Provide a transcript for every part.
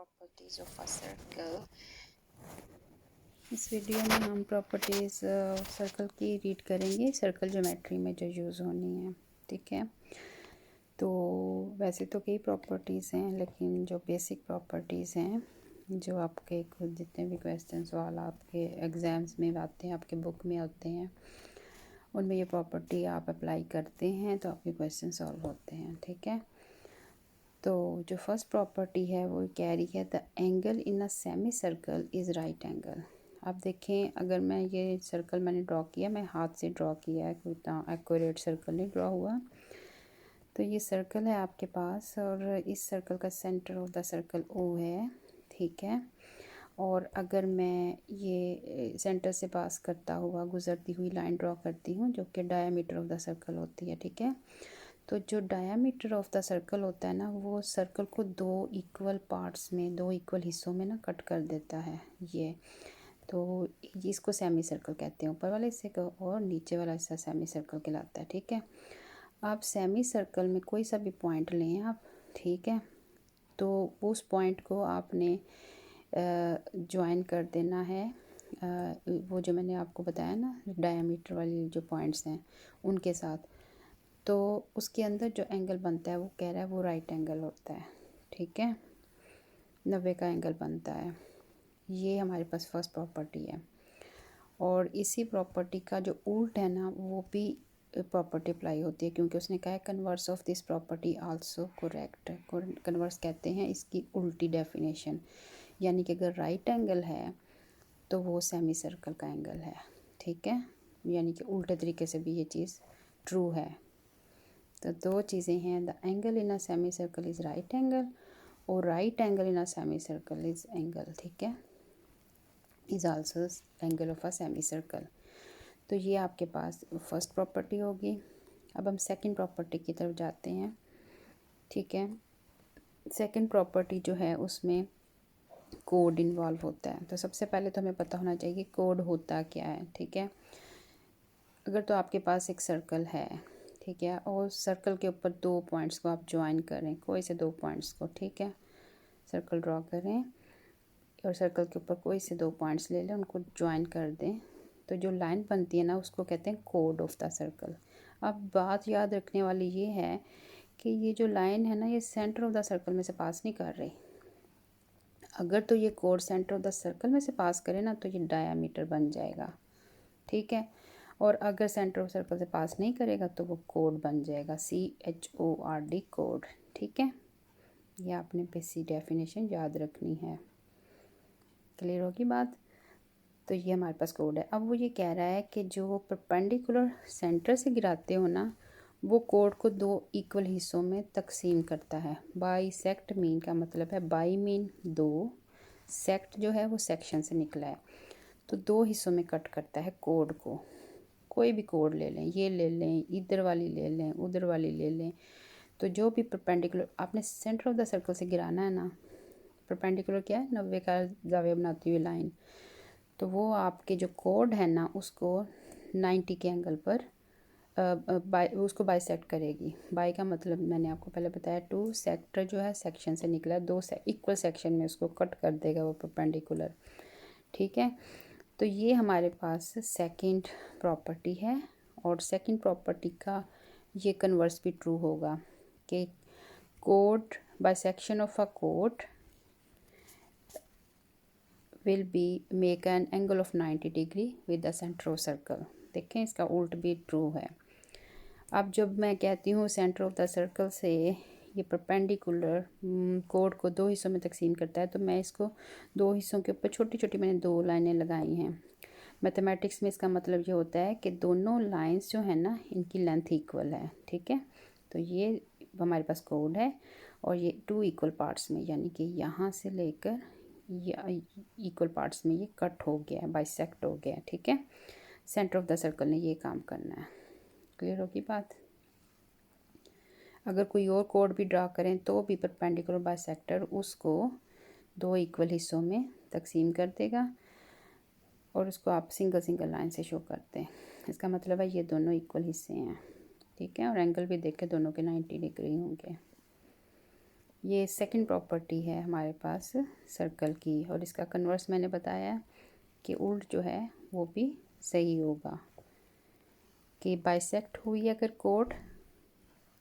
Properties of a circle. इस video में हम प्रॉपर्टीज़ सर्कल की रीड करेंगे, सर्कल ज्योमेट्री में जो यूज़ होनी है। ठीक है, तो वैसे तो कई प्रॉपर्टीज़ हैं, लेकिन जो बेसिक प्रॉपर्टीज़ हैं जो आपके खुद जितने भी क्वेश्चन सवाल आपके एग्ज़ाम्स में आते हैं, आपके बुक में आते हैं, उनमें ये प्रॉपर्टी आप अप्लाई करते हैं तो आपके क्वेश्चन सॉल्व होते हैं। ठीक है, तो जो फर्स्ट प्रॉपर्टी है वो कह रही है the angle in a semicircle is right angle. आप देखें, अगर मैं ये सर्कल मैंने ड्रॉ किया, मैं हाथ से ड्रॉ किया है, कोई इतना एक्यूरेट सर्कल नहीं ड्रॉ हुआ। तो ये सर्कल है आपके पास और इस सर्कल का centre of the circle O है। ठीक है, और अगर मैं ये सेंटर से पास करता हुआ गुज़रती हुई लाइन ड्रॉ करती हूँ जो कि डायामीटर ऑफ द सर्कल होती है। ठीक है, तो जो डायामीटर ऑफ द सर्कल होता है ना, वो सर्कल को दो इक्वल पार्ट्स में, दो इक्वल हिस्सों में ना कट कर देता है। ये तो इसको सेमी सर्कल कहते हैं, ऊपर वाले हिस्से को, और नीचे वाला हिस्सा सेमी सर्कल कहलाता है। ठीक है, आप सेमी सर्कल में कोई सा भी पॉइंट लें आप, ठीक है, तो उस पॉइंट को आपने ज्वाइन कर देना है वो जो मैंने आपको बताया ना डायामीटर वाली जो पॉइंट्स हैं उनके साथ। तो उसके अंदर जो एंगल बनता है वो कह रहा है वो राइट एंगल होता है। ठीक है, 90 का एंगल बनता है। ये हमारे पास फर्स्ट प्रॉपर्टी है, और इसी प्रॉपर्टी का जो उल्ट है ना वो भी प्रॉपर्टी अप्लाई होती है, क्योंकि उसने कहा है converse of this property also correct. Converse कहते हैं इसकी उल्टी डेफिनेशन, यानी कि अगर राइट एंगल है तो वो सेमी सर्कल का एंगल है। ठीक है, यानी कि उल्टे तरीके से भी ये चीज़ ट्रू है। तो दो चीज़ें हैं, the angle in a semicircle is right angle और right angle in a semicircle is angle. ठीक है, is also angle of a semicircle. तो ये आपके पास फर्स्ट प्रॉपर्टी होगी। अब हम सेकंड प्रॉपर्टी की तरफ जाते हैं। ठीक है, सेकंड प्रॉपर्टी जो है उसमें कोड इन्वॉल्व होता है। तो सबसे पहले तो हमें पता होना चाहिए कि कोड होता क्या है। ठीक है, अगर तो आपके पास एक सर्कल है, ठीक है, और सर्कल के ऊपर दो पॉइंट्स को आप ज्वाइन करें, कोई से दो पॉइंट्स को, ठीक है, सर्कल ड्रॉ करें और सर्कल के ऊपर कोई से दो पॉइंट्स ले लें, उनको ज्वाइन कर दें, तो जो लाइन बनती है ना उसको कहते हैं कोड ऑफ द सर्कल। अब बात याद रखने वाली ये है कि ये जो लाइन है ना ये सेंटर ऑफ द सर्कल में से पास नहीं कर रही। अगर तो ये code centre of the circle में से पास करे ना तो ये डायामीटर बन जाएगा। ठीक है, और अगर सेंटर ऑफ सर्कल से पास नहीं करेगा तो वो कोड बन जाएगा, CHORD कोड। ठीक है, ये आपने बेसिक डेफिनेशन याद रखनी है। क्लियर होगी बात? तो ये हमारे पास कोड है। अब वो ये कह रहा है कि जो परपेंडिकुलर सेंटर से गिराते हो ना वो कोड को दो इक्वल हिस्सों में तकसीम करता है। बाई सेक्ट मीन का मतलब है, बाई मीन दो, सेक्ट जो है वो सेक्शन से निकला है, तो दो हिस्सों में कट करता है कोड को। कोई भी कोड ले लें, ये ले लें, इधर वाली ले लें, उधर वाली ले लें, तो जो भी परपेंडिकुलर आपने सेंटर ऑफ द सर्कल से गिराना है ना, परपेंडिकुलर क्या है, 90 का जाविया बनाती हुई लाइन, तो वो आपके जो कोड है ना उसको 90 के एंगल पर उसको बाइसेक्ट करेगी। बाई का मतलब मैंने आपको पहले बताया, टू, सेक्टर जो है सेक्शन से निकला है, दो इक्वल सेक्शन में उसको कट कर देगा वो परपेंडिकुलर। ठीक है, तो ये हमारे पास सेकंड प्रॉपर्टी है, और सेकंड प्रॉपर्टी का ये कन्वर्स भी ट्रू होगा कि code bisection of a code will be make an angle of 90 degree with the centre of circle. देखें, इसका उल्ट भी ट्रू है। अब जब मैं कहती हूँ सेंटर ऑफ द सर्कल से ये परपेंडिकुलर कोड को दो हिस्सों में तकसीम करता है, तो मैं इसको दो हिस्सों के ऊपर छोटी छोटी मैंने दो लाइनें लगाई हैं। मैथमेटिक्स में इसका मतलब ये होता है कि दोनों लाइंस जो है ना इनकी लेंथ इक्वल है। ठीक है, तो ये हमारे पास कोड है और ये टू इक्वल पार्ट्स में, यानी कि यहाँ से लेकर ये इक्वल पार्ट्स में ये कट हो गया है, बाइसेक्ट हो गया है। ठीक है, सेंटर ऑफ द सर्कल ने ये काम करना है। क्लियर होगी बात? अगर कोई और कोड भी ड्रा करें तो भी परपेंडिकुलर बाइसेक्टर उसको दो इक्वल हिस्सों में तकसीम कर देगा और उसको आप सिंगल सिंगल लाइन से शो करते हैं। इसका मतलब है ये दोनों इक्वल हिस्से हैं। ठीक है, और एंगल भी देख के दोनों के 90 डिग्री होंगे। ये सेकंड प्रॉपर्टी है हमारे पास सर्कल की, और इसका कन्वर्स मैंने बताया कि उल्ट जो है वो भी सही होगा कि बाइसेक्ट हुई अगर कोड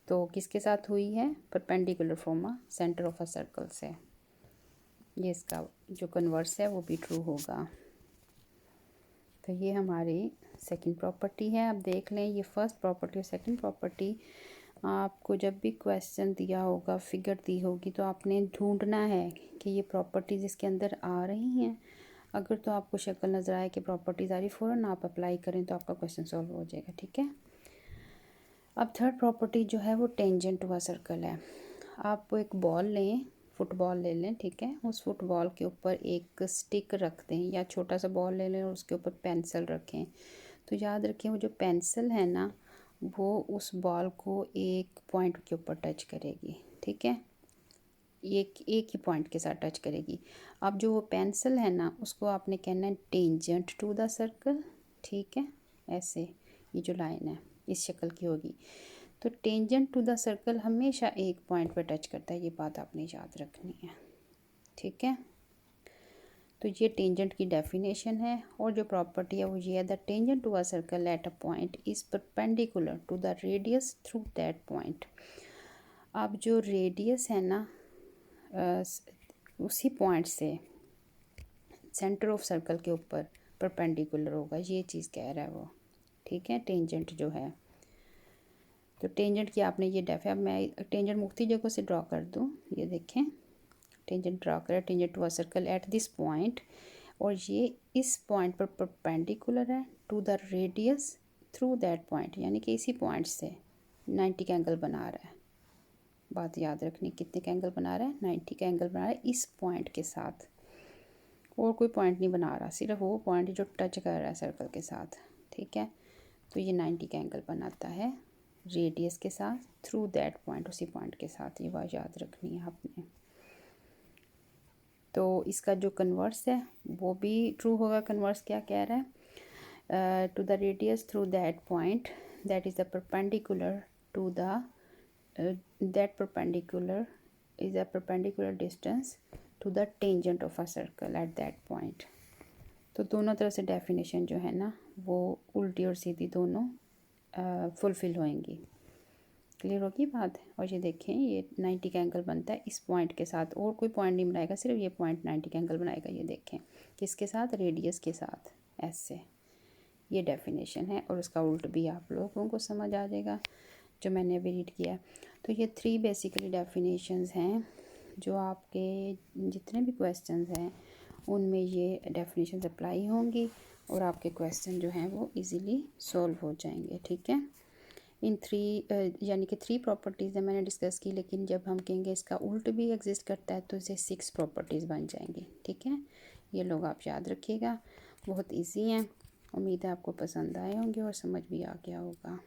तो किसके साथ हुई है, perpendicular from a centre of a circle से। ये इसका जो कन्वर्स है वो भी ट्रू होगा। तो ये हमारी सेकंड प्रॉपर्टी है। अब देख लें ये फर्स्ट प्रॉपर्टी और सेकंड प्रॉपर्टी, आपको जब भी क्वेश्चन दिया होगा, फिगर दी होगी, तो आपने ढूंढना है कि ये प्रॉपर्टीज़ इसके अंदर आ रही हैं। अगर तो आपको शक्ल नज़र आए कि प्रॉपर्टीज़ आ रही, फ़ौरन आप अप्लाई करें तो आपका क्वेश्चन सॉल्व हो जाएगा। ठीक है। अब थर्ड प्रॉपर्टी जो है वो टेंजेंट टू अ सर्कल है। आप एक बॉल लें, फुटबॉल ले लें, ठीक है, उस फुटबॉल के ऊपर एक स्टिक रख दें या छोटा सा बॉल ले लें और उसके ऊपर पेंसिल रखें। तो याद रखें वो जो पेंसिल है ना वो उस बॉल को एक पॉइंट के ऊपर टच करेगी। ठीक है, एक ही पॉइंट के साथ टच करेगी। अब जो वो पेंसिल है ना उसको आपने कहना है टेंजेंट टू द सर्कल। ठीक है, ऐसे ये जो लाइन है इस शक्ल की होगी। तो टेंजेंट टू द सर्कल हमेशा एक पॉइंट पर टच करता है, ये बात आपने याद रखनी है। ठीक है, तो ये टेंजेंट की डेफिनेशन है। और जो प्रॉपर्टी है वो ये है, the tangent to a circle at a point is perpendicular to the radius through that point. अब जो रेडियस है ना उसी पॉइंट से सेंटर ऑफ सर्कल के ऊपर परपेंडिकुलर होगा, ये चीज़ कह रहा है वो। ठीक है, टेंजेंट जो है, तो टेंजेंट की आपने ये अब मैं टेंजेंट मुख्तलिफ जगहों से ड्रॉ कर दूँ। ये देखें, टेंजेंट ड्रॉ करें, tangent to a circle at this point, और ये इस पॉइंट पर परपेंडिकुलर है to the radius through that point, यानी कि इसी पॉइंट से 90 का एंगल बना रहा है। बात याद रखनी, कितने का एंगल बना रहा है, 90 का एंगल बना रहा है इस पॉइंट के साथ, और कोई पॉइंट नहीं बना रहा, सिर्फ वो पॉइंट जो टच कर रहा है सर्कल के साथ। ठीक है, तो ये 90 का एंगल बनाता है रेडियस के साथ थ्रू दैट पॉइंट, उसी पॉइंट के साथ। ये बात याद रखनी है आपने। तो इसका जो कन्वर्स है वो भी ट्रू होगा। कन्वर्स क्या कह रहा है, to the radius through that point that is the perpendicular to the that perpendicular is a perpendicular distance to the tangent of a circle at that point. तो दोनों तरह से डेफिनेशन जो है ना वो उल्टी और सीधी दोनों फुलफ़िल होएंगी। क्लियर होगी बात। और ये देखें, ये 90 का एंगल बनता है इस पॉइंट के साथ, और कोई पॉइंट नहीं बनाएगा, सिर्फ ये पॉइंट 90 का एंगल बनाएगा। ये देखें किसके साथ, रेडियस के साथ, ऐसे। ये डेफिनेशन है, और उसका उल्ट भी आप लोगों को समझ आ जाएगा जो मैंने अभी रीड किया। तो ये 3 बेसिकली डेफिनेशंस हैं जो आपके जितने भी क्वेश्चंस हैं उनमें ये डेफिनेशंस अप्लाई होंगी, और आपके क्वेश्चन जो हैं वो इजीली सॉल्व हो जाएंगे। ठीक है, इन 3 यानी कि 3 प्रॉपर्टीज़ है मैंने डिस्कस की, लेकिन जब हम कहेंगे इसका उल्ट भी एग्जिस्ट करता है तो इसे 6 प्रॉपर्टीज़ बन जाएंगी। ठीक है, ये लोग आप याद रखिएगा, बहुत इजी हैं। उम्मीद है आपको पसंद आए होंगे और समझ भी आ गया होगा।